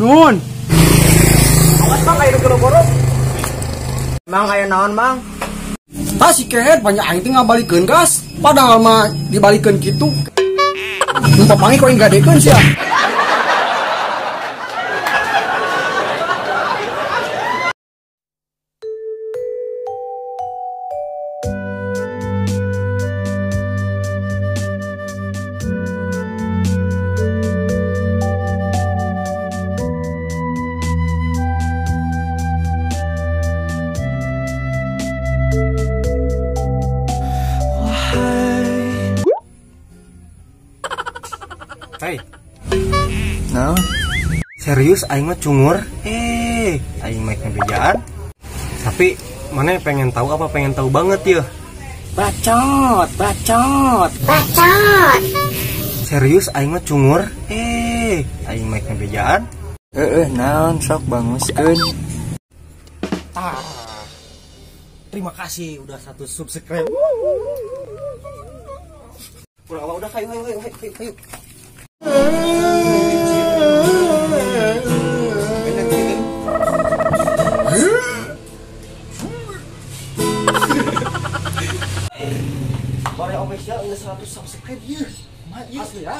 Nun. Awas Mang aya boro-boro. Mang aya naon Mang? Tah si Kehet banyak aing teh ngabalikeun gas. Padahal mah dibalikeun kitu. Nu papangi kok gadekeun sia. Hei. Nah, serius aing mah cungur. Aing mah kebejaan. Tapi mana pengen tahu apa pengen tahu banget ya? Bacot. Serius aing mah cungur. Aing mah kebejaan. Naon sok banguskeun. Terima kasih udah 1 subscribe. Udah kayu. Korea official udah 100 subscribe ya. Asli ya?